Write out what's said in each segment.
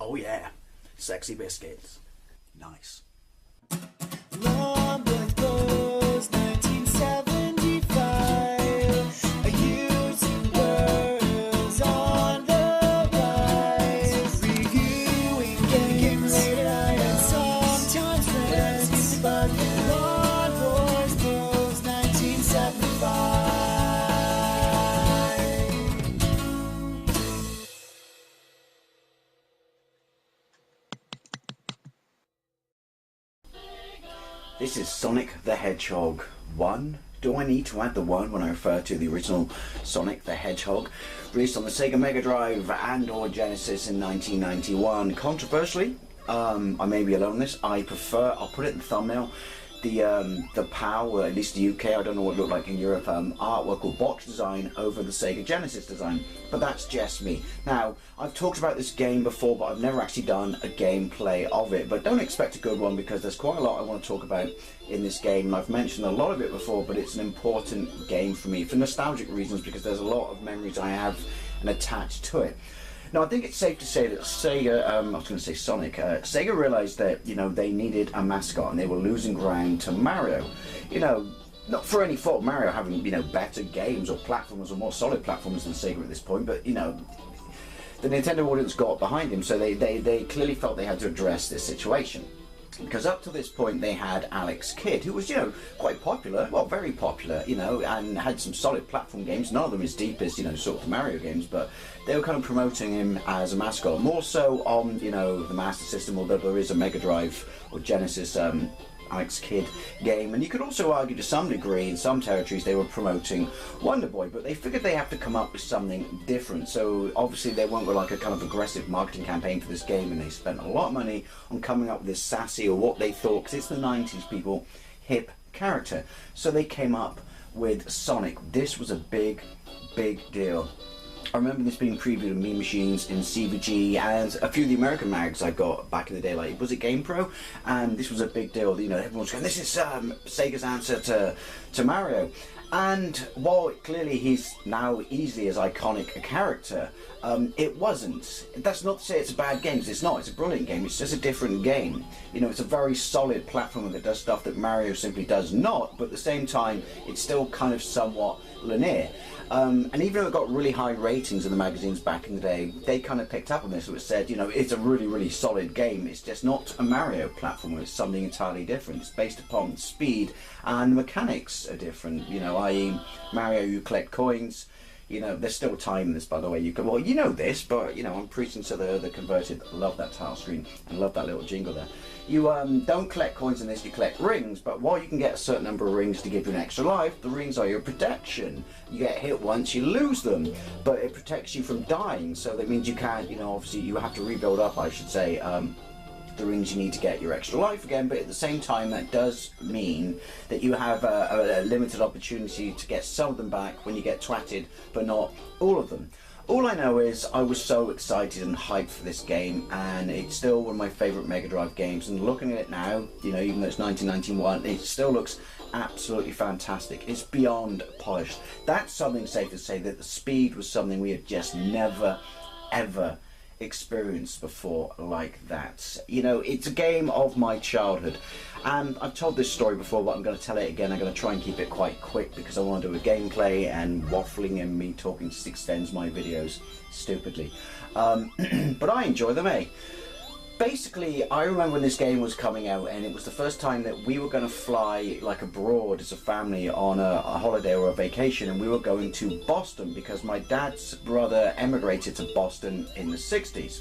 Oh yeah, sexy biscuits. Nice. Long goes 1975. A used world's on the rise. Reviewing games late at night and sometimes friends. But Long goes 1975. This is Sonic the Hedgehog 1. Do I need to add the 1 when I refer to the original Sonic the Hedgehog? Released on the SEGA Megadrive and or Genesis in 1991. Controversially, I may be alone on this, I prefer, I'll put it in the thumbnail, the PAL, at least the UK, I don't know what it looked like in Europe, artwork or box design over the SEGA Genesis design, but that's just me. Now, I've talked about this game before, but I've never actually done a gameplay of it, but don't expect a good one because there's quite a lot I want to talk about in this game, and I've mentioned a lot of it before, but it's an important game for me for nostalgic reasons because there's a lot of memories I have and attached to it. Now, I think it's safe to say that Sega, I was going to say Sonic, Sega realised that, you know, they needed a mascot and they were losing ground to Mario. You know, not for any fault of Mario having, you know, better games or platformers or more solid platformers than Sega at this point, but, you know, the Nintendo audience got behind him, so they clearly felt they had to address this situation. Because up to this point they had Alex Kidd, who was, you know, quite popular, well, very popular, you know, and had some solid platform games, none of them as deep as, you know, sort of the Mario games, but they were kind of promoting him as a mascot, more so on, you know, the Master System, although there is a Mega Drive or Genesis Alex Kidd game, and you could also argue to some degree in some territories they were promoting Wonder Boy, but they figured they have to come up with something different, so obviously they went with like a kind of aggressive marketing campaign for this game, and they spent a lot of money on coming up with this sassy, or what they thought, because it's the 90s people, hip character. So they came up with Sonic. This was a big deal. I remember this being previewed in Mean Machines, in CVG, and a few of the American mags I got back in the day, like, was it GamePro? And this was a big deal, you know, everyone was going, this is Sega's answer to Mario. And while clearly he's now easily as iconic a character, it wasn't. That's not to say it's a bad game, because it's not. It's a brilliant game, it's just a different game. You know, it's a very solid platformer that does stuff that Mario simply does not, but at the same time, it's still kind of somewhat linear. And even though it got really high ratings in the magazines back in the day, they kind of picked up on this, which said, you know, it's a really solid game. It's just not a Mario platformer, it's something entirely different. It's based upon speed, and the mechanics are different, you know, i.e. Mario, you collect coins. You know, there's still time in this, by the way. You can, well, you know this, but, you know, I'm preaching to the converted. Love that tile screen and love that little jingle there. You don't collect coins in this, you collect rings, but while you can get a certain number of rings to give you an extra life, the rings are your protection. You get hit once, you lose them, but it protects you from dying, so that means you can't, you know, obviously you have to rebuild up, I should say, the rings you need to get your extra life again, but at the same time that does mean that you have a limited opportunity to get some of them back when you get twatted, but not all of them. All I know is I was so excited and hyped for this game, and it's still one of my favourite Mega Drive games, and looking at it now, you know, even though it's 1991, it still looks absolutely fantastic. It's beyond polished. That's something safe to say, that the speed was something we had just never ever experienced before like that. You know, it's a game of my childhood, and I've told this story before, but I'm going to tell it again. I'm going to try and keep it quite quick because I want to do a gameplay, and waffling and me talking just extends my videos stupidly, but I enjoy them, eh? Basically, I remember when this game was coming out, and it was the first time that we were going to fly like abroad as a family on a holiday or a vacation, and we were going to Boston because my dad's brother emigrated to Boston in the 60s.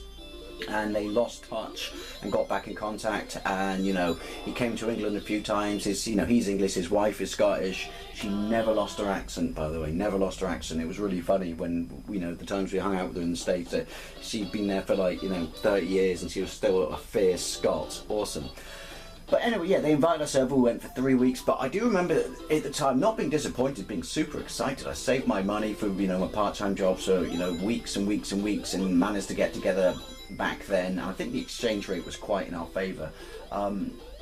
And they lost touch and got back in contact, and you know, he came to England a few times. You know, he's English, his wife is Scottish. She never lost her accent, by the way, never lost her accent. It was really funny when, you know, the times we hung out with her in the States, that she'd been there for like, you know, 30 years and she was still a fierce Scot. Awesome. But anyway, yeah, they invited us over, we went for 3 weeks, but I do remember at the time not being disappointed, being super excited. I saved my money for, you know, my part-time job, so, you know, weeks and weeks and weeks, and managed to get together back then. I think the exchange rate was quite in our favour.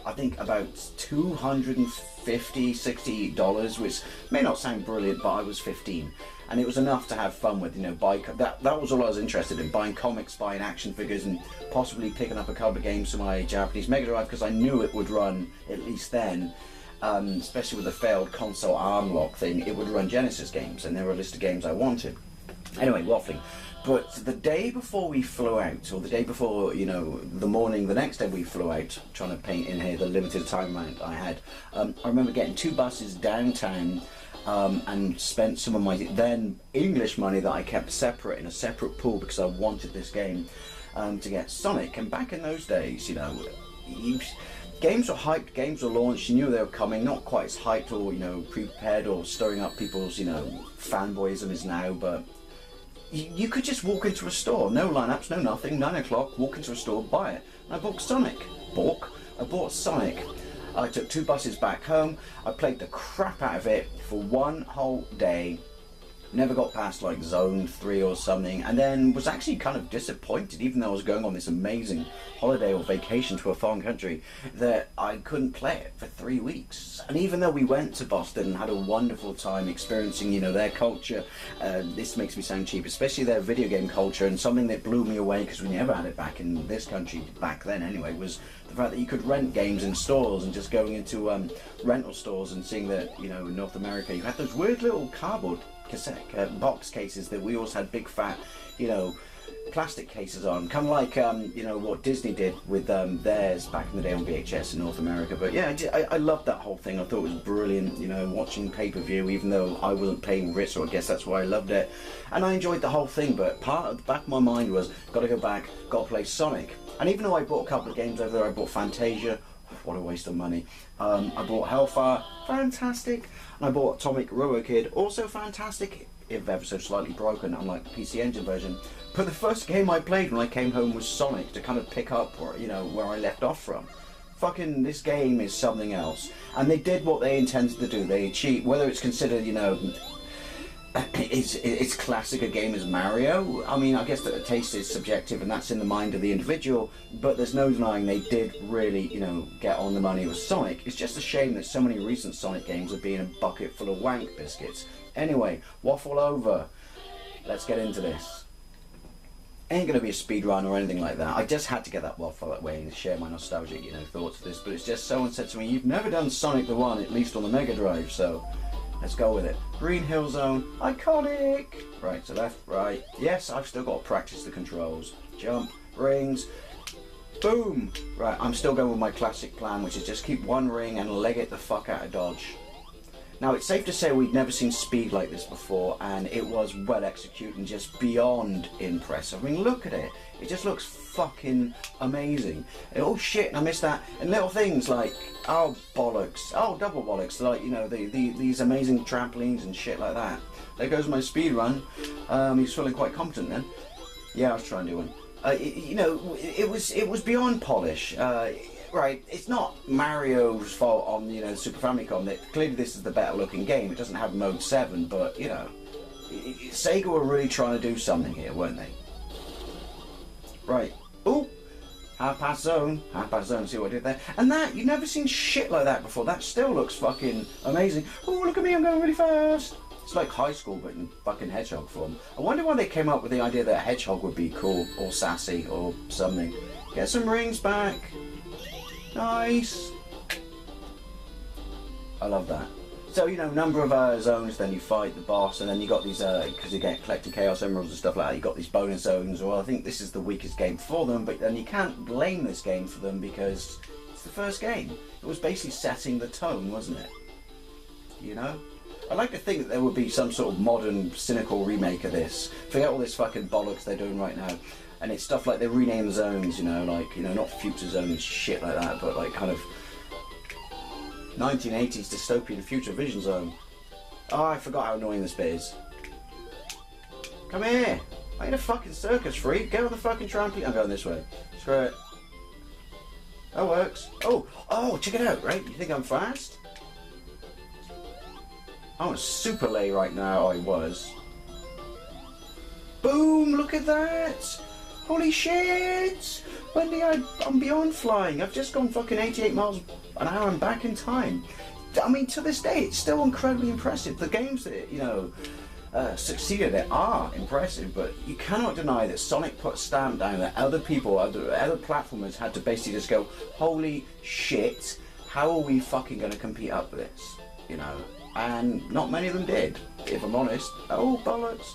I think about $250–$60, which may not sound brilliant, but I was 15. And it was enough to have fun with, you know, that was all I was interested in, buying comics, buying action figures, and possibly picking up a couple of games for my Japanese Megadrive, because I knew it would run, at least then, especially with the failed console arm lock thing, it would run Genesis games, and there were a list of games I wanted. Anyway, waffling. But the day before we flew out, or the day before, you know, the morning, the next day we flew out, trying to paint in here the limited time amount I had, I remember getting 2 buses downtown, and spent some of my then English money that I kept separate in a separate pool because I wanted this game to get Sonic. And back in those days, you know, games were hyped, games were launched, you knew they were coming, not quite as hyped or, you know, prepared or stirring up people's, you know, fanboyism is now, but you could just walk into a store, no lineups, no nothing, 9 o'clock, walk into a store, buy it. And I bought Sonic. I bought Sonic. I took 2 buses back home. I played the crap out of it for 1 whole day. Never got past like zone 3 or something, and then was actually kind of disappointed, even though I was going on this amazing holiday or vacation to a foreign country, that I couldn't play it for 3 weeks. And even though we went to Boston and had a wonderful time experiencing, you know, their culture, this makes me sound cheap, especially their video game culture, and something that blew me away because we never had it back in this country back then anyway, was the fact that you could rent games in stores, and just going into rental stores and seeing that, you know, in North America you had those weird little cardboard cassette box cases that we always had big fat, you know, plastic cases on, kind of like you know, what Disney did with theirs back in the day on VHS in North America. But yeah, I loved that whole thing. I thought it was brilliant, you know, watching pay-per-view, even though I wasn't paying Ritz, so I guess that's why I loved it, and I enjoyed the whole thing. But part of the back of my mind was, got to go back, got to play Sonic. And even though I bought a couple of games over there, I bought Fantasia, what a waste of money. I bought Hellfire, fantastic. And I bought Atomic Robo Kid, also fantastic, if ever so slightly broken, unlike the PC Engine version. But the first game I played when I came home was Sonic, to kind of pick up, you know, where I left off from. Fucking, this game is something else. And they did what they intended to do. They achieved, whether it's considered, you know, it's classic a game as Mario. I mean, I guess that the taste is subjective, and that's in the mind of the individual, but there's no denying they did really, you know, get on the money with Sonic. It's just a shame that so many recent Sonic games are being a bucket full of wank biscuits. Anyway, waffle over. Let's get into this. Ain't gonna be a speed run or anything like that. I just had to get that waffle that way and share my nostalgic, you know, thoughts of this. But it's just, someone said to me, "You've never done Sonic the 1, at least on the Mega Drive," so let's go with it. Green Hill Zone, iconic! Right, so left, right. Yes, I've still got to practice the controls. Jump, rings, boom! Right, I'm still going with my classic plan, which is just keep one ring and leg it the fuck out of dodge. Now, it's safe to say we'd never seen speed like this before, and it was well executed and just beyond impressive. I mean, look at it. It just looks fucking amazing. And, oh shit, I missed that. And little things like, oh bollocks, oh double bollocks, like, you know, these amazing trampolines and shit like that. There goes my speed run. He's feeling quite competent then. Yeah, I was trying to do one. You know, it was beyond polish. Right, it's not Mario's fault on, you know, Super Famicom that clearly this is the better looking game. It doesn't have Mode 7, but, you know, Sega were really trying to do something here, weren't they? Right. Ooh! Half past zone, see what I did there. And that, you've never seen shit like that before. That still looks fucking amazing. Oh, look at me, I'm going really fast. It's like high school, but in fucking hedgehog form. I wonder why they came up with the idea that a hedgehog would be cool, or sassy, or something. Get some rings back. Nice. I love that. So, you know, number of zones, then you fight the boss, and then you got these, because you get collecting Chaos Emeralds and stuff like that, you got these bonus zones. Well, I think this is the weakest game for them, but then you can't blame this game for them because it's the first game. It was basically setting the tone, wasn't it? You know? I'd like to think that there would be some sort of modern, cynical remake of this. Forget all this fucking bollocks they're doing right now. And it's stuff like they rename the zones, you know, like, you know, not future zones, shit like that, but like kind of 1980s dystopian future vision zone. Oh, I forgot how annoying this bit is. Come here! I ain't a fucking circus freak. Get on the fucking trampoline. I'm going this way. Screw it. That works. Oh, check it out, right? You think I'm fast? I'm a super lay right now. I was. Boom! Look at that! Holy shit! Wendy, I'm beyond flying. I've just gone fucking 88 miles an hour and back in time. I mean, to this day, it's still incredibly impressive. The games that, you know, succeeded it are impressive, but you cannot deny that Sonic put a stamp down that other people, other platformers had to basically just go, holy shit, how are we fucking going to compete up with this? You know, and not many of them did, if I'm honest. Oh, bollocks.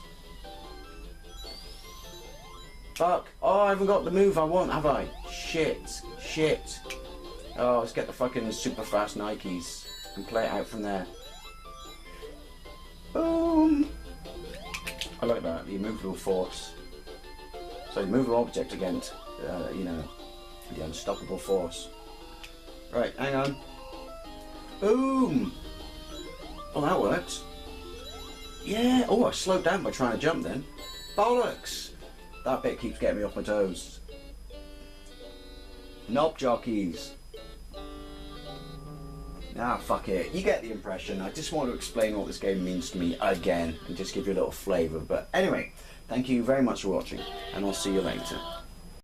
Fuck. Oh, I haven't got the move I want, have I? Shit. Oh, let's get the fucking super fast Nikes and play it out from there. Boom. I like that, the immovable force. So the immovable object against, you know, the unstoppable force. Right, hang on. Boom. Oh, that works. Yeah. Oh, I slowed down by trying to jump then. Bollocks. That bit keeps getting me off my toes. Knob jockeys. Ah, fuck it. You get the impression. I just want to explain what this game means to me again and just give you a little flavour. But anyway, thank you very much for watching, and I'll see you later.